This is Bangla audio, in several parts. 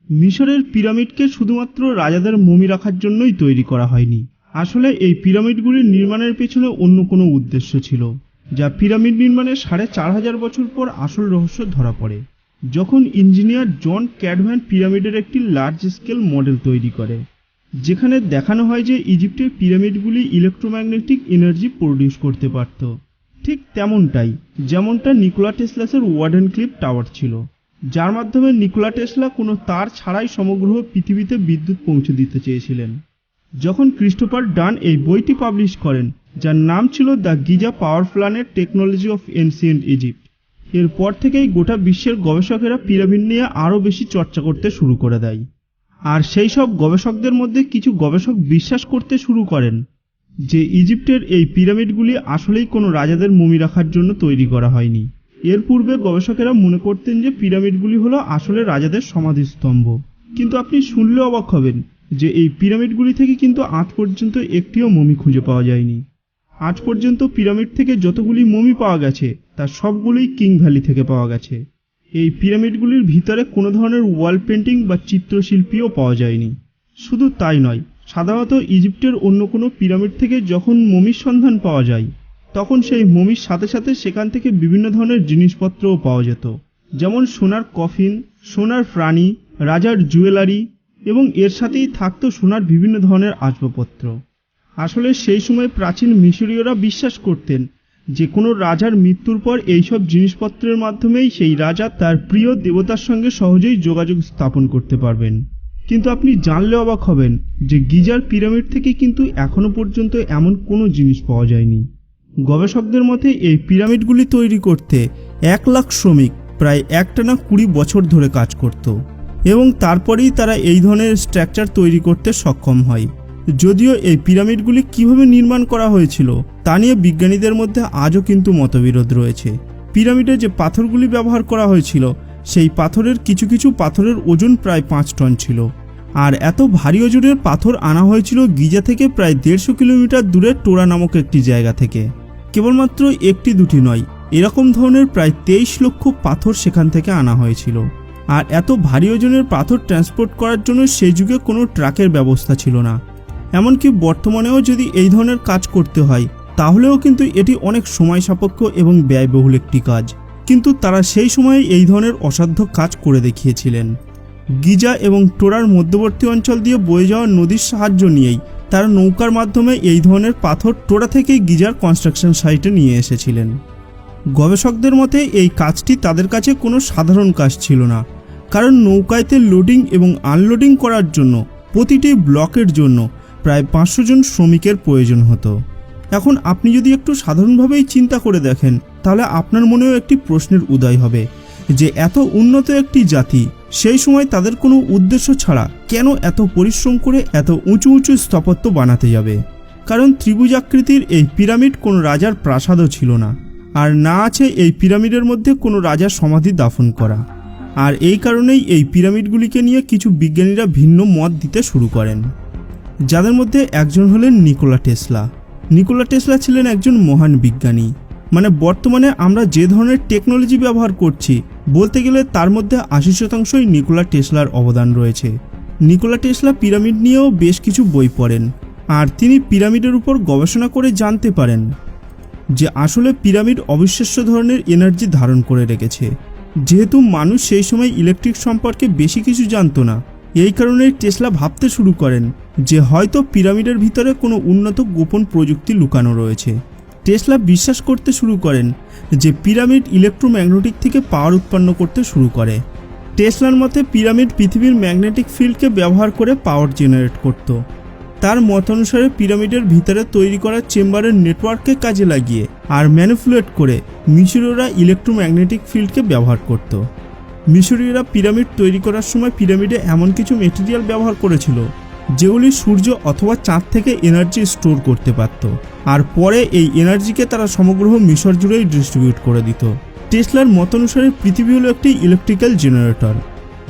মিশরের পিরামিডকে শুধুমাত্র রাজাদের মমি রাখার জন্যই তৈরি করা হয়নি। আসলে এই পিরামিডগুলির নির্মাণের পেছনে অন্য কোনো উদ্দেশ্য ছিল, যা পিরামিড নির্মাণের ৪,৫০০ বছর পর আসল রহস্য ধরা পড়ে, যখন ইঞ্জিনিয়ার জন ক্যাডভ্যান পিরামিডের একটি লার্জ স্কেল মডেল তৈরি করে, যেখানে দেখানো হয় যে ইজিপ্টের পিরামিডগুলি ইলেকট্রোম্যাগনেটিক এনার্জি প্রডিউস করতে পারত, ঠিক তেমনটাই যেমনটা নিকোলা টেসলাসের ওয়ার্ডেনক্লিফ টাওয়ার ছিল, যার মাধ্যমে নিকোলা টেসলা কোনো তার ছাড়াই সমগ্র পৃথিবীতে বিদ্যুৎ পৌঁছে দিতে চেয়েছিলেন। যখন ক্রিস্টোফার ডান এই বইটি পাবলিশ করেন, যার নাম ছিল the Giza power planet technology of ancient Egypt, এরপর থেকেই গোটা বিশ্বের গবেষকেরা পিরামিড নিয়ে আরও বেশি চর্চা করতে শুরু করে দেয়। আর সেই সব গবেষকদের মধ্যে কিছু গবেষক বিশ্বাস করতে শুরু করেন যে ইজিপ্টের এই পিরামিডগুলি আসলেই কোনো রাজাদের মমি রাখার জন্য তৈরি করা হয়নি। এর পূর্বে গবেষকেরা মনে করতেন যে পিরামিডগুলি হলো আসলে রাজাদের সমাধিস্তম্ভ, কিন্তু আপনি শুনলে অবাক হবেন যে এই পিরামিডগুলি থেকে কিন্তু আজ পর্যন্ত একটিও মমি খুঁজে পাওয়া যায়নি। আজ পর্যন্ত পিরামিড থেকে যতগুলি মমি পাওয়া গেছে তার সবগুলোই কিং ভ্যালি থেকে পাওয়া গেছে। এই পিরামিডগুলির ভিতরে কোনো ধরনের ওয়াল পেন্টিং বা চিত্রশিল্পীও পাওয়া যায়নি। শুধু তাই নয়, সাধারণত ইজিপ্টের অন্য কোনো পিরামিড থেকে যখন মমির সন্ধান পাওয়া যায়, তখন সেই মমির সাথে সাথে সেখান থেকে বিভিন্ন ধরনের জিনিসপত্রও পাওয়া যেত, যেমন সোনার কফিন, সোনার প্রাণী, রাজার জুয়েলারি, এবং এর সাথেই থাকতো সোনার বিভিন্ন ধরনের আসবাবপত্র। আসলে সেই সময় প্রাচীন মিশরীয়রা বিশ্বাস করতেন যে কোনো রাজার মৃত্যুর পর এইসব জিনিসপত্রের মাধ্যমেই সেই রাজা তার প্রিয় দেবতার সঙ্গে সহজেই যোগাযোগ স্থাপন করতে পারবেন। কিন্তু আপনি জানলে অবাক হবেন যে গিজার পিরামিড থেকে কিন্তু এখনো পর্যন্ত এমন কোনো জিনিস পাওয়া যায়নি। গবেষকদের মতে এই পিরামিডগুলি তৈরি করতে ১,০০,০০০ শ্রমিক প্রায় একটানা ২০ বছর ধরে কাজ করত, এবং তারপরেই তারা এই ধরনের স্ট্রাকচার তৈরি করতে সক্ষম হয়। যদিও এই পিরামিডগুলি কিভাবে নির্মাণ করা হয়েছিল তা নিয়ে বিজ্ঞানীদের মধ্যে আজও কিন্তু মতবিরোধ রয়েছে। পিরামিডে যে পাথরগুলি ব্যবহার করা হয়েছিল সেই পাথরের কিছু কিছু পাথরের ওজন প্রায় ৫ টন ছিল, আর এত ভারী ওজনের পাথর আনা হয়েছিল গিজা থেকে প্রায় ১৫০ কিলোমিটার দূরে টোরা নামক একটি জায়গা থেকে। কেবলমাত্র একটি দুটি নয়, এরকম ধরনের প্রায় ২৩ লক্ষ পাথর সেখান থেকে আনা হয়েছিল। আর এত ভারী ওজনের পাথর ট্রান্সপোর্ট করার জন্য সেই যুগে কোনো ট্রাকের ব্যবস্থা ছিল না। এমনকি বর্তমানেও যদি এই ধরনের কাজ করতে হয় তাহলেও কিন্তু এটি অনেক সময় সাপেক্ষ এবং ব্যয়বহুল একটি কাজ, কিন্তু তারা সেই সময়ে এই ধরনের অসাধ্য কাজ করে দেখিয়েছিলেন। গিজা এবং টোরার মধ্যবর্তী অঞ্চল দিয়ে বয়ে যাওয়া নদীর সাহায্য নিয়েই তারা নৌকার মাধ্যমে এই ধরনের পাথর টোরা থেকে গিজার কনস্ট্রাকশন সাইটে নিয়ে এসেছিলেন। গবেষকদের মতে এই কাজটি তাদের কাছে কোনো সাধারণ কাজ ছিল না, কারণ নৌকায়তে লোডিং এবং আনলোডিং করার জন্য প্রতিটি ব্লকের জন্য প্রায় ৫০০ জন শ্রমিকের প্রয়োজন হতো। এখন আপনি যদি একটু সাধারণভাবেই চিন্তা করে দেখেন তাহলে আপনার মনেও একটি প্রশ্নের উদয় হবে যে এত উন্নত একটি জাতি সেই সময় তাদের কোনো উদ্দেশ্য ছাড়া কেন এত পরিশ্রম করে এত উঁচু উঁচু স্থাপত্য বানাতে যাবে? কারণ ত্রিভুজাকৃতির এই পিরামিড কোনো রাজার প্রাসাদও ছিল না, আর না আছে এই পিরামিডের মধ্যে কোনো রাজার সমাধি দাফন করা। আর এই কারণেই এই পিরামিডগুলিকে নিয়ে কিছু বিজ্ঞানীরা ভিন্ন মত দিতে শুরু করেন, যাদের মধ্যে একজন হলেন নিকোলা টেসলা। নিকোলা টেসলা ছিলেন একজন মহান বিজ্ঞানী। মানে বর্তমানে আমরা যে ধরনের টেকনোলজি ব্যবহার করছি বলতে গেলে তার মধ্যে ৮০%ই নিকোলা টেসলার অবদান রয়েছে। নিকোলা টেসলা পিরামিড নিয়েও বেশ কিছু বই পড়েন, আর তিনি পিরামিডের উপর গবেষণা করে জানতে পারেন যে আসলে পিরামিড অবিশ্বাস্য ধরনের এনার্জি ধারণ করে রেখেছে। যেহেতু মানুষ সেই সময় ইলেকট্রিক সম্পর্কে বেশি কিছু জানতো না, এই কারণে টেসলা ভাবতে শুরু করেন যে হয়তো পিরামিডের ভিতরে কোনো উন্নত গোপন প্রযুক্তি লুকানো রয়েছে। টেসলা বিশ্বাস করতে শুরু করেন যে পিরামিড ইলেকট্রোম্যাগনেটিক থেকে পাওয়ার উৎপন্ন করতে শুরু করে। টেসলার মতে পিরামিড পৃথিবীর ম্যাগনেটিক ফিল্ডকে ব্যবহার করে পাওয়ার জেনারেট করত। তার মত অনুসারে পিরামিডের ভিতরে তৈরি করা চেম্বারের নেটওয়ার্ককে কাজে লাগিয়ে আর ম্যানিপুলেট করে মিশরীয়রা ইলেকট্রোম্যাগনেটিক ফিল্ডকে ব্যবহার করত। মিশরীয়রা পিরামিড তৈরি করার সময় পিরামিডে এমন কিছু মেটেরিয়াল ব্যবহার করেছিল যেগুলি সূর্য অথবা চাঁদ থেকে এনার্জি স্টোর করতে পারত, আর পরে এই এনার্জিকে তারা সমগ্র মিশর জুড়েই ডিস্ট্রিবিউট করে দিত। টেসলার মত অনুসারে পৃথিবী হলো একটি ইলেকট্রিক্যাল জেনারেটর,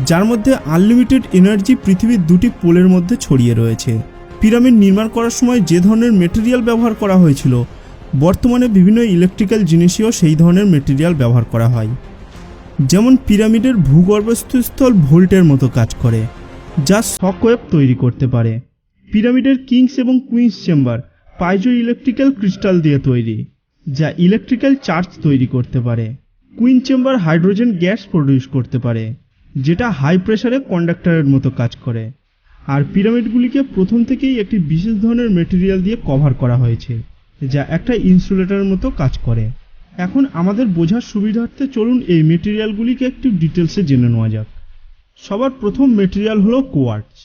যার মধ্যে আনলিমিটেড এনার্জি পৃথিবীর দুটি পোলের মধ্যে ছড়িয়ে রয়েছে। পিরামিড নির্মাণ করার সময় যে ধরনের মেটেরিয়াল ব্যবহার করা হয়েছিল বর্তমানে বিভিন্ন ইলেকট্রিক্যাল জিনিসেও সেই ধরনের মেটেরিয়াল ব্যবহার করা হয়। যেমন পিরামিডের ভূগর্ভস্থ স্থল ভোল্টের মতো কাজ করে, যা শকওয়েভ তৈরি করতে পারে। পিরামিডের কিংস এবং queens chamber piezo electrical crystal দিয়ে তৈরি, যা ইলেকট্রিক্যাল চার্জ তৈরি করতে পারে। Queen chamber hydrogen gas produce করতে পারে, যেটা হাই প্রেসারে কন্ডাক্টরের মতো কাজ করে। আর পিরামিডগুলিকে প্রথম থেকেই একটি বিশেষ ধরনের মেটেরিয়াল দিয়ে কভার করা হয়েছে, যা একটা ইনসুলেটরের মতো কাজ করে। এখন আমাদের বোঝার সুবিধার্থে চলুন এই মেটেরিয়ালগুলিকে একটু ডিটেলসে জেনে নেওয়া যাক। সবার প্রথম মেটেরিয়াল হলো কোয়ার্টজ,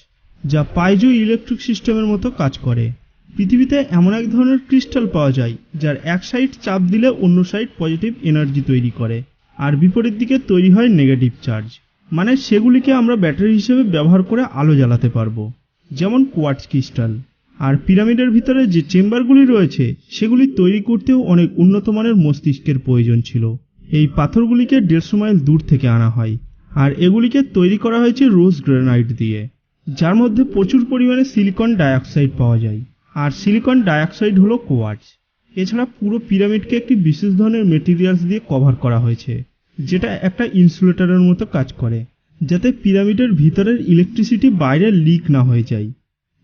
যা পাইজো ইলেকট্রিক সিস্টেমের মতো কাজ করে। পৃথিবীতে এমন এক ধরনের ক্রিস্টাল পাওয়া যায় যার এক সাইড চাপ দিলে অন্য সাইড পজিটিভ এনার্জি তৈরি করে, আর বিপরীত দিকে তৈরি হয় নেগেটিভ চার্জ। মানে সেগুলিকে আমরা ব্যাটারি হিসেবে ব্যবহার করে আলো জ্বালাতে পারবো, যেমন কোয়ার্টজ ক্রিস্টাল। আর পিরামিডের ভিতরে যে চেম্বারগুলি রয়েছে সেগুলি তৈরি করতেও অনেক উন্নত মানের মস্তিষ্কের প্রয়োজন ছিল। এই পাথরগুলিকে 150 মাইল দূর থেকে আনা হয়, আর এগুলিকে তৈরি করা হয়েছে রোজ গ্রানাইট দিয়ে, যার মধ্যে প্রচুর পরিমাণে সিলিকন ডাইঅক্সাইড পাওয়া যায়। আর সিলিকন ডাইঅক্সাইড হলো কোয়ার্টজ। এছাড়া পুরো পিরামিডকে একটি বিশেষ ধরনের মেটেরিয়ালস দিয়ে কভার করা হয়েছে, যেটা একটা ইনসুলেটরের মতো কাজ করে, যাতে পিরামিডের ভিতরের ইলেকট্রিসিটি বাইরে লিক না হয়ে যায়।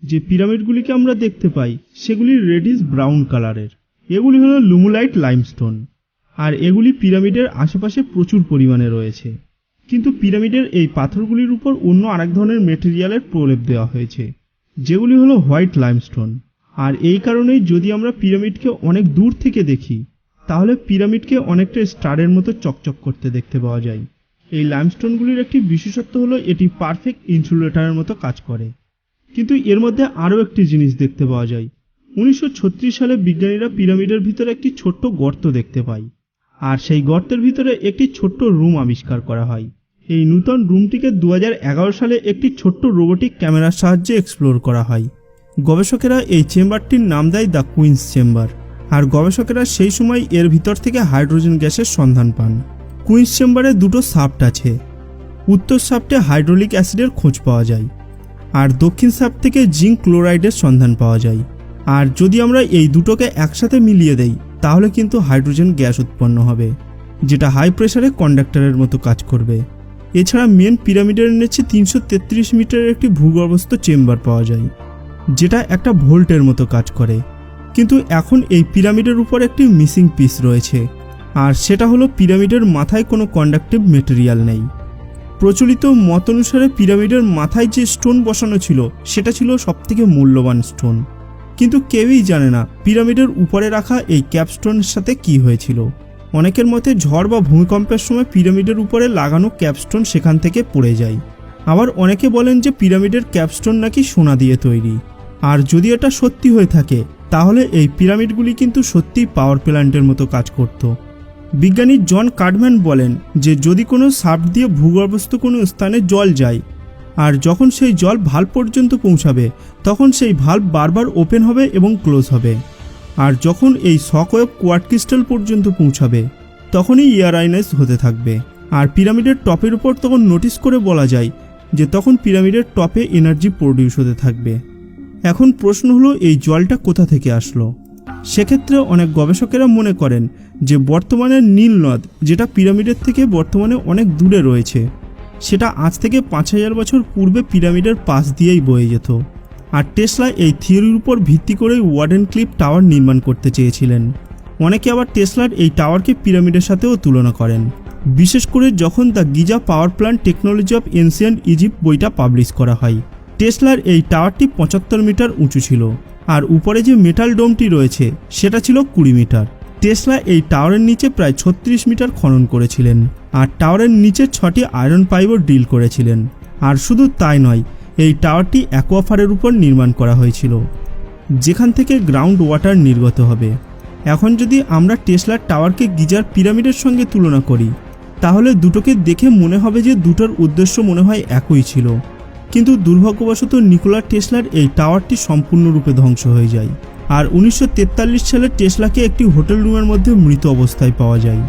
যে পিরামিডগুলিকে আমরা দেখতে পাই সেগুলি রেডিশ ব্রাউন কালারের। এগুলি হলো লুমুলাইট লাইমস্টোন, আর এগুলি পিরামিডের আশেপাশে প্রচুর পরিমাণে রয়েছে। কিন্তু পিরামিডের এই পাথরগুলির উপর অন্য আরেক ধরনের মেটেরিয়ালের প্রলেপ দেওয়া হয়েছে, যেগুলি হলো হোয়াইট লাইমস্টোন। আর এই কারণেই যদি আমরা পিরামিডকে অনেক দূর থেকে দেখি, তাহলে পিরামিডকে অনেকটা স্টারের মতো চকচক করতে দেখতে পাওয়া যায়। এই লাইমস্টোনগুলির একটি বিশেষত্ব হলো এটি পারফেক্ট ইনসুলেটরের মতো কাজ করে। কিন্তু এর মধ্যে আরও একটি জিনিস দেখতে পাওয়া যায়। 1936 সালে বিজ্ঞানীরা পিরামিডের ভিতরে একটি ছোট্ট গর্ত দেখতে পায়, আর সেই গর্তের ভিতরে একটি ছোট্ট রুম আবিষ্কার করা হয়। এই নূতন রুমটিকে 2011 সালে একটি ছোট্ট রোবোটিক ক্যামেরার সাহায্যে এক্সপ্লোর করা হয়। গবেষকেরা এই চেম্বারটির নাম দেয় দ্য কুইন্স চেম্বার, আর গবেষকেরা সেই সময় এর ভিতর থেকে হাইড্রোজেন গ্যাসের সন্ধান পান। কুইন্স চেম্বারে দুটো শাফট আছে। উত্তর শাফটে হাইড্রোলিক অ্যাসিডের খোঁজ পাওয়া যায়, আর দক্ষিণ শাফট থেকে জিঙ্ক ক্লোরাইডের সন্ধান পাওয়া যায়। আর যদি আমরা এই দুটোকে একসাথে মিলিয়ে দেই, তাহলে কিন্তু হাইড্রোজেন গ্যাস উৎপন্ন হবে, যেটা হাই প্রেসারে কন্ডাক্টরের মতো কাজ করবে। এছাড়া মেন পিরামিডের নিচে 333 মিটারের একটি ভূগর্ভস্থ চেম্বার পাওয়া যায়, যেটা একটা ভোল্টের মতো কাজ করে। কিন্তু এখন এই পিরামিডের উপর একটি মিসিং পিস রয়েছে, আর সেটা হলো পিরামিডের মাথায় কোনো কন্ডাক্টিভ মেটেরিয়াল নেই। প্রচলিত মত অনুসারে পিরামিডের মাথায় যে স্টোন বসানো ছিল সেটা ছিল সবথেকে মূল্যবান স্টোন, কিন্তু কেউই জানে না পিরামিডের উপরে রাখা এই ক্যাপস্টোনের সাথে কি হয়েছিল। অনেকের মতে ঝড় বা ভূমিকম্পের সময় পিরামিডের উপরে লাগানো ক্যাপস্টোন সেখান থেকে পড়ে যায়। আবার অনেকে বলেন যে পিরামিডের ক্যাপস্টোন নাকি সোনা দিয়ে তৈরি। আর যদি এটা সত্যি হয়ে থাকে, তাহলে এই পিরামিডগুলি কিন্তু সত্যিই পাওয়ার প্ল্যান্টের মতো কাজ করত। বিজ্ঞানী জন কার্ডম্যান বলেন যে যদি কোনো শাফট দিয়ে ভূগর্ভস্থ কোনো স্থানে জল যায়, আর যখন সেই জল ভাল্ব পর্যন্ত পৌঁছাবে, তখন সেই ভাল্ব বারবার ওপেন হবে এবং ক্লোজ হবে। আর যখন এই শকওয়েভ কোয়ার্টজ ক্রিস্টাল পর্যন্ত পৌঁছাবে, তখনই ইয়ারাইনাইজ হতে থাকবে। আর পিরামিডের টপের উপর তখন নোটিস করে বলা যায় যে তখন পিরামিডের টপে এনার্জি প্রডিউস হতে থাকবে। এখন প্রশ্ন হলো এই জলটা কোথা থেকে আসলো? সেক্ষেত্রে অনেক গবেষকেরা মনে করেন যে বর্তমানে নীল নদ, যেটা পিরামিডের থেকে বর্তমানে অনেক দূরে রয়েছে, সেটা আজ থেকে 5000 বছর পূর্বে পিরামিডের পাশ দিয়েই বয়ে যেত। আর টেসলা এই থিওরির উপর ভিত্তি করেই ওয়ার্ডেন ক্লিফ টাওয়ার নির্মাণ করতে চেয়েছিলেন। অনেকে আবার টেসলার এই টাওয়ারকে পিরামিডের সাথেও তুলনা করেন, বিশেষ করে যখন the Giza power plant technology of ancient Egypt বইটা পাবলিশ করা হয়। টেসলার এই টাওয়ারটি 75 মিটার উঁচু ছিল, আর উপরে যে মেটাল ডোমটি রয়েছে সেটা ছিল 20 মিটার। টেসলা এই টাওয়ারের নিচে প্রায় 36 মিটার খনন করেছিলেন, আর টাওয়ারের নিচে 6টি আয়রন পাইপও ড্রিল করেছিলেন। আর শুধু তাই নয়, এই টাওয়ারটি অ্যাকোয়াফারের উপর নির্মাণ করা হয়েছিল, যেখান থেকে গ্রাউন্ড ওয়াটার নির্গত হবে। এখন যদি আমরা টেসলার টাওয়ারকে গিজার পিরামিডের সঙ্গে তুলনা করি, তাহলে দুটোকে দেখে মনে হবে যে দুটোর উদ্দেশ্য মনে হয় একই ছিল। কিন্তু দুর্ভাগ্যবশত নিকোলা টেসলার এই টাওয়ারটি সম্পূর্ণরূপে ধ্বংস হয়ে যায়। আর 1943 সালে টেসলাকে একটি হোটেল রুমের মধ্যে মৃত অবস্থায় পাওয়া যায়।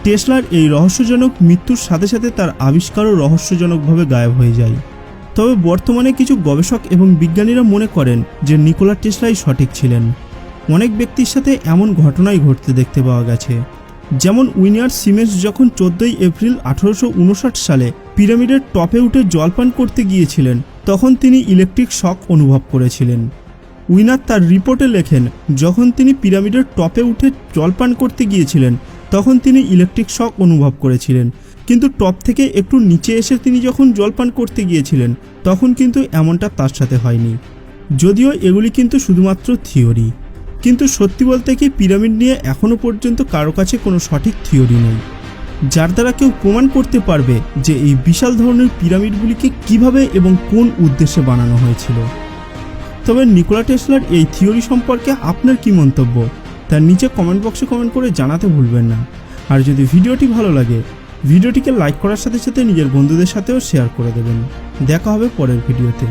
টেসলার এই রহস্যজনক মৃত্যুর সাথে সাথে তার আবিষ্কারও রহস্যজনকভাবে গায়েব হয়ে যায়। তবে বর্তমানে কিছু গবেষক এবং বিজ্ঞানীরা মনে করেন যে নিকোলা টেসলাই সঠিক ছিলেন। অনেক ব্যক্তির সাথে এমন ঘটনাই ঘটতে দেখতে পাওয়া গেছে। যেমন উইলিয়াম সিমেন্স যখন 14 এপ্রিল 1859 সালে পিরামিডের টপে উঠে জলপান করতে গিয়েছিলেন তখন তিনি ইলেকট্রিক শক অনুভব করেছিলেন। উইনার তার রিপোর্টে লেখেন, যখন তিনি পিরামিডের টপে উঠে জলপান করতে গিয়েছিলেন তখন তিনি ইলেকট্রিক শক অনুভব করেছিলেন, কিন্তু টপ থেকে একটু নিচে এসে তিনি যখন জলপান করতে গিয়েছিলেন তখন কিন্তু এমনটা তার সাথে হয়নি। যদিও এগুলি কিন্তু শুধুমাত্র থিওরি, কিন্তু সত্যি বলতে কি পিরামিড নিয়ে এখনও পর্যন্ত কারো কাছে কোনো সঠিক থিওরি নেই যার দ্বারা কেউ প্রমাণ করতে পারবে যে এই বিশাল ধরনের পিরামিডগুলিকে কিভাবে এবং কোন উদ্দেশ্যে বানানো হয়েছিল। তবে নিকোলা টেসলার এই থিওরি সম্পর্কে আপনার কি মন্তব্য তার নিচে কমেন্ট বক্সে কমেন্ট করে জানাতে ভুলবেন না। আর যদি ভিডিওটি ভালো লাগে ভিডিওটিকে লাইক করার সাথে সাথে নিজের বন্ধুদের সাথেও শেয়ার করে দেবেন। দেখা হবে পরের ভিডিওতে।